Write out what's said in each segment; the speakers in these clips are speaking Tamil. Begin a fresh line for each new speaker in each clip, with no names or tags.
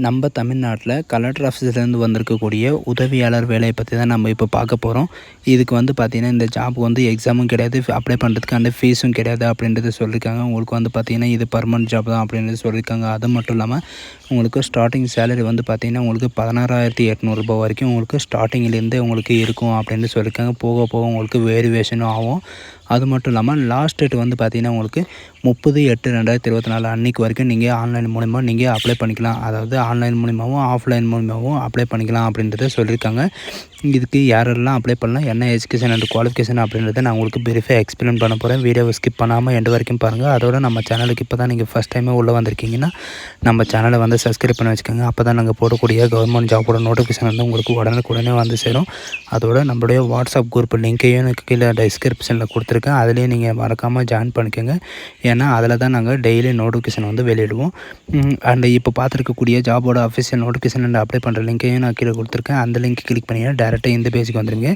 நம்ம தமிழ்நாட்டில் கலெக்டர் ஆஃபீஸ்லேருந்து வந்திருக்கக்கூடிய உதவியாளர் வேலையை பற்றி தான் நம்ம இப்போ பார்க்க போகிறோம். இதுக்கு வந்து பார்த்திங்கன்னா இந்த ஜாப் வந்து எக்ஸாமும் கிடையாது, அப்ளை பண்ணுறதுக்கு அந்த ஃபீஸும் கிடையாது அப்படின்றது சொல்லியிருக்காங்க. உங்களுக்கு வந்து பார்த்திங்கன்னா இது பர்மனெண்ட் ஜாப் தான் அப்படின்றது சொல்லியிருக்காங்க. அது மட்டும் இல்லாமல் உங்களுக்கு ஸ்டார்டிங் சேலரி வந்து பார்த்திங்கன்னா உங்களுக்கு 16,800 வரைக்கும் உங்களுக்கு ஸ்டார்டிங்கிலேருந்தே உங்களுக்கு இருக்கும் அப்படின்னு சொல்லியிருக்காங்க. போக போக உங்களுக்கு வேரியேஷனும் ஆகும். அது மட்டும் இல்லாமல் லாஸ்ட் டேட் வந்து பார்த்திங்கன்னா உங்களுக்கு 30/8/2024 அன்றைக்கு வரைக்கும் நீங்கள் ஆன்லைன் மூலிமா நீங்கள் அப்ளை பண்ணிக்கலாம். அதாவது ஆன்லைன் மூலிமாவும் ஆஃப்லைன் மூலிமாவும் அப்ளை பண்ணிக்கலாம் அப்படின்றத சொல்லியிருக்காங்க. இதுக்கு யாரெல்லாம் அப்ளை பண்ணலாம், என்ன எஜுகேஷன் அண்ட் குவாலிஃபிகேஷன் அப்படின்றத நான் உங்களுக்கு பிரீஃபாக எக்ஸ்பிளைன் பண்ண போகிறேன். வீடியோவை ஸ்கிப் பண்ணாமல் எண்டு வரைக்கும் பாருங்கள். அதோட நம்ம சேனலுக்கு இப்போ தான் நீங்கள் ஃபஸ்ட் டைமே உள்ளே வந்திருக்கீங்கன்னா நம்ம சேனலை வந்து சப்ஸ்கிரைப் பண்ணி வச்சுக்கோங்க. அப்போ தான் நாங்கள் போடக்கூடிய கவர்மெண்ட் ஜாபோட நோட்டிஃபிகேஷன் வந்து உங்களுக்கு உடனுக்குடனே வந்து சேரும். அதோட நம்மளுடைய வாட்ஸ்அப் குரூப் லிங்க்கையும் கீழே டிஸ்கிரிப்ஷனில் கொடுத்துருக்கேன். அதுலேயும் நீங்கள் மறக்காமல் ஜாயின் பண்ணிக்கோங்க. ஏன்னா அதில் தான் நாங்கள் டெய்லி நோட்டிஃபிகேஷன் வந்து வெளியிடுவோம். அண்ட் இப்போ பார்த்துருக்கக்கூடிய ஜாபோட அஃபிஷியல் நோட்டிஃபிகேஷன் அண்ட் அப்ளை பண்ணுற லிங்க்கையும் நான் கீழே கொடுத்துருக்கேன். அந்த லிங்க் கிளிக் பண்ணிங்கன்னா டேரெக்டாக இந்த பேஜுக்கு வந்துடுங்க.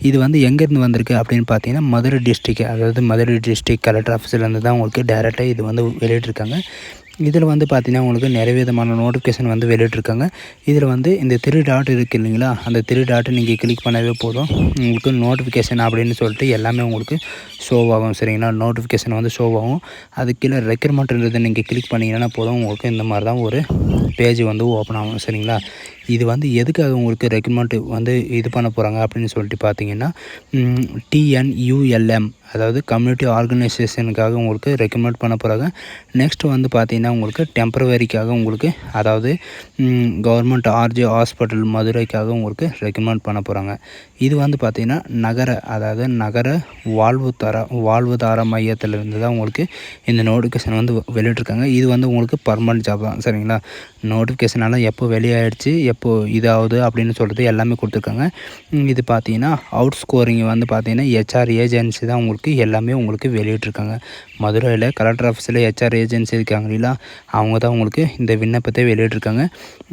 இது வந்து எங்கேருந்து வந்திருக்கு அப்படின்னு பார்த்தீங்கன்னா மதுரை டிஸ்ட்ரிக்ட், அதாவது மதுரை டிஸ்ட்ரிக்ட் கலெக்டர் ஆஃபீஸ்லேருந்து தான் உங்களுக்கு டேரெக்டாக இது வந்து வெளியிட்டிருக்காங்க. இதில் வந்து பார்த்திங்கன்னா உங்களுக்கு நிறைய விதமான நோட்டிஃபிகேஷன் வந்து வெளியிட்ருக்காங்க. இதில் வந்து இந்த 3 டாட் இருக்குது இல்லைங்களா, அந்த 3 டாட்டை நீங்கள் கிளிக் பண்ணவே போதும், உங்களுக்கு நோட்டிஃபிகேஷன் அப்படின்னு சொல்லிட்டு எல்லாமே உங்களுக்கு ஷோ ஆகும். சரிங்களா, நோட்டிஃபிகேஷன் வந்து ஷோ ஆகும். அது கீழே ரெக்ரூட்மெண்ட்ன்றதை நீங்கள் கிளிக் பண்ணிங்கன்னா போதும், உங்களுக்கு இந்த மாதிரி தான் ஒரு பேஜ் வந்து ஓப்பன் ஆகும். சரிங்களா, இது வந்து எதுக்காக உங்களுக்கு ரெக்ரூட்மெண்ட் வந்து இது பண்ண போகிறாங்க அப்படின்னு சொல்லிட்டு பார்த்தீங்கன்னா TNULM, அதாவது கம்யூனிட்டி ஆர்கனைசேஷனுக்காக உங்களுக்கு ரெக்கமெண்ட் பண்ண போகிறாங்க. நெக்ஸ்ட்டு வந்து பார்த்திங்கன்னா உங்களுக்கு டெம்பரவரிக்காக உங்களுக்கு, அதாவது கவர்மெண்ட் RJ ஹாஸ்பிட்டல் மதுரைக்காக உங்களுக்கு ரெக்கமெண்ட் பண்ண போகிறாங்க. இது வந்து பார்த்திங்கன்னா அதாவது நகர வாழ்வுதார மையத்திலிருந்து தான் உங்களுக்கு இந்த நோட்டிஃபிகேஷன் வந்து வெளியிட்ருக்காங்க. இது வந்து உங்களுக்கு பர்மனெண்ட் ஜாப் தான். சரிங்களா, நோட்டிஃபிகேஷனால் எப்போ வெளியாகிடுச்சு, எப்போ இதாகுது அப்படின்னு சொல்கிறது எல்லாமே கொடுத்துருக்காங்க. இது பார்த்திங்கன்னா அவுட் ஸ்கோரிங் வந்து பார்த்திங்கன்னா HR ஏஜென்சி தான் உங்களுக்கு எல்லாமே உங்களுக்கு வெளியிட்ருக்காங்க. மதுரையில் கலெக்டர் ஆஃபீஸில் HR ஏஜென்சி இருக்காங்க இல்லைங்களா, அவங்க தான் உங்களுக்கு இந்த விண்ணப்பத்தை வெளியிட்ருக்காங்க.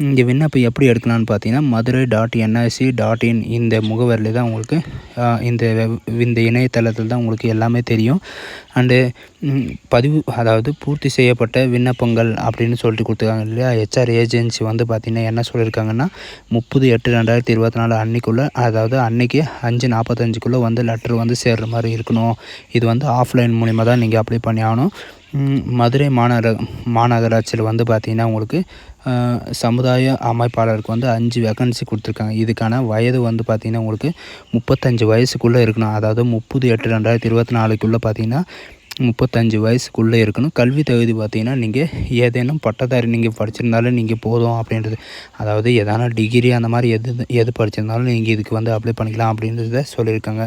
இந்த விண்ணப்பம் எப்படி எடுக்கலான்னு பார்த்தீங்கன்னா madurai.nic.in இந்த முகவரியில் தான் உங்களுக்கு இந்த இணையதளத்தில் தான் உங்களுக்கு எல்லாமே தெரியும். அண்டு அதாவது பூர்த்தி செய்யப்பட்ட விண்ணப்பங்கள் அப்படின்னு சொல்லிட்டு கொடுத்துருக்காங்க இல்லையா. HR ஏஜென்சி வந்து பார்த்திங்கன்னா என்ன சொல்லியிருக்காங்கன்னா 30/8/2024 அன்றைக்குள்ளே, அதாவது அன்றைக்கி 5:45 வந்து லெட்டர் வந்து சேர்கிற மாதிரி இருக்கணும். இது வந்து ஆஃப்லைன் மூலிமா தான் நீங்கள் அப்ளை பண்ணி ஆகணும். மதுரை மாநகராட்சியில் வந்து பார்த்திங்கன்னா உங்களுக்கு சமுதாய அமைப்பாளருக்கு வந்து 5 வேக்கன்சி கொடுத்துருக்காங்க. இதுக்கான வயது வந்து பார்த்திங்கன்னா உங்களுக்கு 35 வயசுக்குள்ளே இருக்கணும். அதாவது 30/8/2024 பார்த்திங்கன்னா 35 வயசுக்குள்ளே இருக்கணும். கல்வி தகுதி பார்த்திங்கன்னா நீங்கள் ஏதேனும் பட்டதாரி நீங்கள் படிச்சிருந்தாலும் நீங்கள் போதும் அப்படின்றது, அதாவது எதனா டிகிரி அந்த மாதிரி எது படிச்சிருந்தாலும் நீங்கள் இதுக்கு வந்து அப்ளை பண்ணிக்கலாம் அப்படின்றத சொல்லியிருக்காங்க.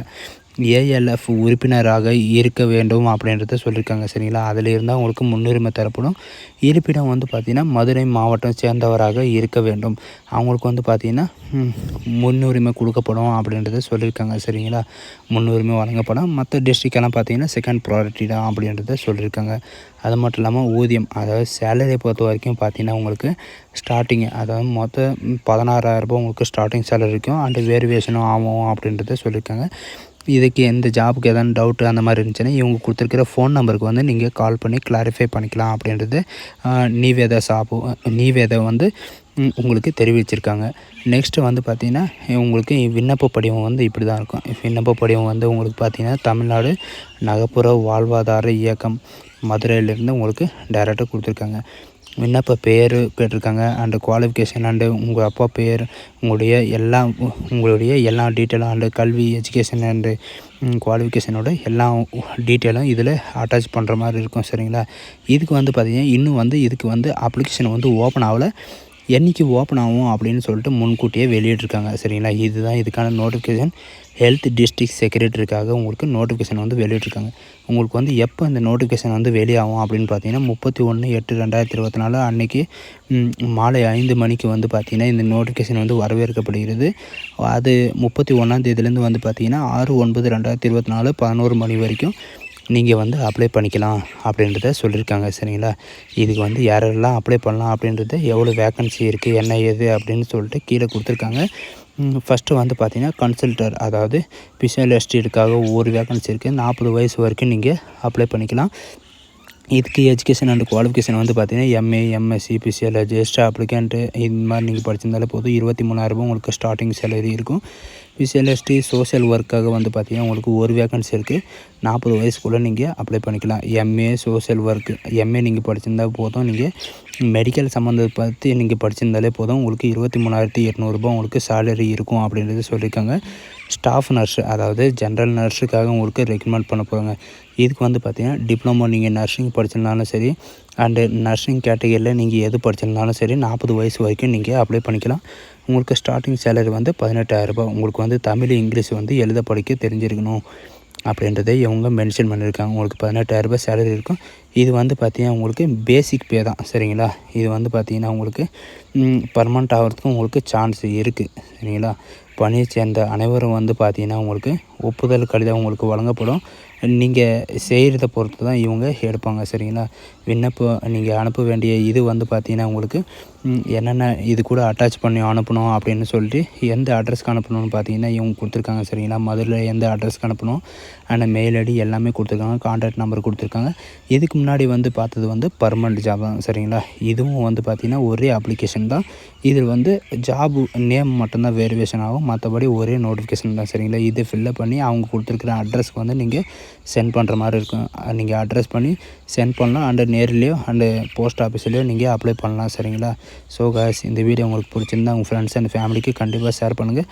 ALF உறுப்பினராக இருக்க வேண்டும் அப்படின்றத சொல்லியிருக்காங்க. சரிங்களா, அதில் இருந்தால் உங்களுக்கு முன்னுரிமை தரப்படும். இருப்பிடம் வந்து பார்த்திங்கன்னா மதுரை மாவட்டம் சேர்ந்தவராக இருக்க வேண்டும். அவங்களுக்கு வந்து பார்த்திங்கன்னா முன்னுரிமை கொடுக்கப்படும் அப்படின்றத சொல்லியிருக்காங்க. சரிங்களா, முன்னுரிமை வழங்கப்படும். மற்ற டிஸ்ட்ரிக்டெல்லாம் பார்த்திங்கன்னா செகண்ட் ப்ரையாரிட்டி தான் அப்படின்றத சொல்லியிருக்காங்க. அது மட்டும் இல்லாமல் ஊதியம், அதாவது சேலரியை பொறுத்த வரைக்கும் பார்த்திங்கன்னா உங்களுக்கு ஸ்டார்டிங், அதாவது மொத்தம் 16,000 உங்களுக்கு ஸ்டார்டிங் சேலரி இருக்கும். அண்டு வேரியேஷனும் ஆகும் அப்படின்றத சொல்லியிருக்காங்க. இதுக்கு எந்த ஜாபுக்கு எதாவது டவுட்டு அந்த மாதிரி இருந்துச்சுன்னா இவங்க கொடுத்துருக்கிற ஃபோன் நம்பருக்கு வந்து நீங்கள் கால் பண்ணி கிளாரிஃபை பண்ணிக்கலாம் அப்படின்றது நீவேதா வந்து உங்களுக்கு தெரிவிச்சிருக்காங்க. நெக்ஸ்ட்டு வந்து பார்த்திங்கன்னா உங்களுக்கு விண்ணப்ப படிவம் வந்து இப்படி தான் இருக்கும். விண்ணப்ப படிவம் வந்து உங்களுக்கு பார்த்திங்கன்னா தமிழ்நாடு நகர்ப்புற வாழ்வாதார இயக்கம் மதுரையிலேருந்து உங்களுக்கு டைரெக்டாக கொடுத்துருக்காங்க. விண்ணப்ப பேர் கேட்டிருக்காங்க, அண்டு குவாலிஃபிகேஷன், அண்டு உங்கள் அப்பா பேர், உங்களுடைய எல்லா டீட்டெயிலும், அண்டு கல்வி எஜுகேஷன் அண்டு குவாலிஃபிகேஷனோட எல்லா டீட்டெயிலும் இதில் அட்டாச் பண்ணுற மாதிரி இருக்கும். சரிங்களா, இதுக்கு வந்து பார்த்திங்கன்னா இன்னும் வந்து இதுக்கு வந்து அப்ளிகேஷன் வந்து ஓப்பன் ஆகலை. என்றைக்கு ஓப்பன் ஆகும் அப்படின்னு சொல்லிட்டு முன்கூட்டியே வெளியிட்ருக்காங்க. சரிங்களா, இதுதான் இதுக்கான நோட்டிஃபிகேஷன். ஹெல்த் டிஸ்ட்ரிக்ட் செக்ரட்டரிக்காக உங்களுக்கு நோட்டிஃபிகேஷன் வந்து வெளியிட்ருக்காங்க. உங்களுக்கு வந்து எப்போ இந்த நோட்டிஃபிகேஷன் வந்து வெளியாகும் அப்படின்னு பார்த்தீங்கன்னா 31/8/2024 அன்றைக்கி மாலை 5 மணிக்கு வந்து பார்த்திங்கன்னா இந்த நோட்டிஃபிகேஷன் வந்து வரவேற்கப்படுகிறது. அது 31ஆம் தேதியிலேருந்து வந்து பார்த்திங்கன்னா 6/9/2024 11 மணி வரைக்கும் நீங்கள் வந்து அப்ளை பண்ணிக்கலாம் அப்படின்றத சொல்லியிருக்காங்க. சரிங்களா, இதுக்கு வந்து யாரெல்லாம் அப்ளை பண்ணலாம் அப்படின்றது, எவ்வளோ வேக்கன்சி இருக்குது, என்ன ஏது அப்படின்னு சொல்லிட்டு கீழே கொடுத்துருக்காங்க. ஃபஸ்ட்டு வந்து பார்த்திங்கன்னா கன்சல்டர், அதாவது ஸ்பெஷலிஸ்ட்டுக்காக ஒவ்வொரு வேக்கன்சி இருக்குது. 40 வயசு வரைக்கும் நீங்கள் அப்ளை பண்ணிக்கலாம். இதுக்கு எஜுகேஷன் அண்ட் குவாலிஃபிகேஷன் வந்து பார்த்தீங்கன்னா எம்ஏ, எம்எஸ்சி, பிசியாலஜி, எக்ஸ்ட்ரா அப்ளிகண்ட்டு இந்த மாதிரி நீங்கள் படிச்சிருந்தாலே போதும். 23,000 உங்களுக்கு ஸ்டார்டிங் சேலரி இருக்கும். பிசிஎல்எஸ்டி சோஷியல் ஒர்க்காக வந்து பார்த்தீங்கன்னா உங்களுக்கு ஒரு வேகன்சி இருக்குது. 40 வயசுக்குள்ளே நீங்கள் அப்ளை பண்ணிக்கலாம். எம்ஏ சோஷியல் ஒர்க்கு, எம்ஏ நீங்கள் படிச்சிருந்தா போதும். நீங்கள் மெடிக்கல் சம்மந்தத்தை பற்றி நீங்கள் படிச்சிருந்தாலே போதும். உங்களுக்கு 23,800 உங்களுக்கு சேலரி இருக்கும் அப்படின்றது சொல்லியிருக்காங்க. ஸ்டாஃப் நர்ஸு, அதாவது ஜென்ரல் நர்ஸுக்காக உங்களுக்கு ரெக்கமெண்ட் பண்ண போகிறாங்க. இதுக்கு வந்து பார்த்திங்கன்னா டிப்ளமோ நீங்கள் நர்சிங் படிச்சிருந்தாலும் சரி, அண்டு நர்சிங் கேட்டகரியில் நீங்கள் எது படிச்சிருந்தாலும் சரி 40 வயசு வரைக்கும் நீங்கள் அப்ளை பண்ணிக்கலாம். உங்களுக்கு ஸ்டார்டிங் சேலரி வந்து 18,000 உங்களுக்கு வந்து தமிழ், இங்கிலீஷ் வந்து எழுத படிக்க தெரிஞ்சிருக்கணும் அப்படின்றத இவங்க மென்ஷன் பண்ணியிருக்காங்க. உங்களுக்கு 18,000 சேலரி இருக்கும். இது வந்து பார்த்திங்கன்னா உங்களுக்கு பேசிக் பே தான், சரிங்களா. இது வந்து பார்த்திங்கன்னா உங்களுக்கு பர்மனெண்ட் ஆகிறதுக்கும் உங்களுக்கு சான்ஸ் இருக்குது, சரிங்களா. பணியை சேர்ந்த அனைவரும் வந்து பார்த்திங்கன்னா உங்களுக்கு ஒப்புதல் கடிதம் உங்களுக்கு வழங்கப்படும். நீங்கள் செய்கிறத பொறுத்து தான் இவங்க எடுப்பாங்க, சரிங்களா. விண்ணப்பம் நீங்கள் அனுப்ப வேண்டிய இது வந்து பார்த்திங்கன்னா உங்களுக்கு என்னென்ன இது கூட அட்டாச் பண்ணி அனுப்பணும் அப்படின்னு சொல்லிட்டு எந்த அட்ரஸ்க்கு அனுப்பணும்னு பார்த்தீங்கன்னா இவங்க கொடுத்துருக்காங்க, சரிங்களா. முதல்ல எந்த அட்ரஸ்க்கு அனுப்பணும் அண்ட் மெயில் ஐடி எல்லாமே கொடுத்துருக்காங்க, கான்டாக்ட் நம்பர் கொடுத்துருக்காங்க. இதுக்கு முன்னாடி வந்து பார்த்தது வந்து பர்மனெண்ட் ஜாப் தான், சரிங்களா. இதுவும் வந்து பார்த்திங்கன்னா ஒரே அப்ளிகேஷன் தான். இதில் வந்து ஜாபு நேம் மட்டும்தான் வேரியேஷன் ஆகும், மற்றபடி ஒரே நோட்டிஃபிகேஷன் தான், சரிங்களா. இது ஃபில்லப் பண்ணி அவங்க கொடுத்துருக்குற அட்ரஸ்க்கு வந்து நீங்கள் சென்ட் பண்ணுற மாதிரி இருக்கும். நீங்கள் அட்ரஸ் பண்ணி சென்ட் பண்ணலாம். அண்டு நேர்லேயோ அண்டு போஸ்ட் ஆஃபீஸ்லேயோ நீங்கள் அப்ளை பண்ணலாம், சரிங்களா. ஸோ காய்ஸ், இந்த வீடியோ உங்களுக்கு பிடிச்சிருந்தா உங்கள் ஃப்ரெண்ட்ஸ் அண்ட் ஃபேமிலிக்கு கண்டிப்பாக ஷேர் பண்ணுங்கள்.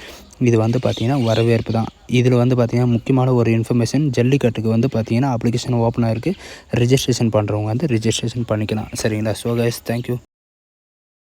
இது வந்து பார்த்திங்கன்னா வரவேற்பு தான். இதில் வந்து பார்த்திங்கன்னா முக்கியமான ஒரு இன்ஃபர்மேஷன், ஜல்லிக்கட்டுக்கு வந்து பார்த்திங்கன்னா அப்ளிகேஷன் ஓப்பன் ஆகிருக்கு. ரிஜிஸ்ட்ரேஷன் பண்ணுறவங்க வந்து ரிஜிஸ்ட்ரேஷன் பண்ணிக்கலாம், சரிங்களா. So guys, thank you.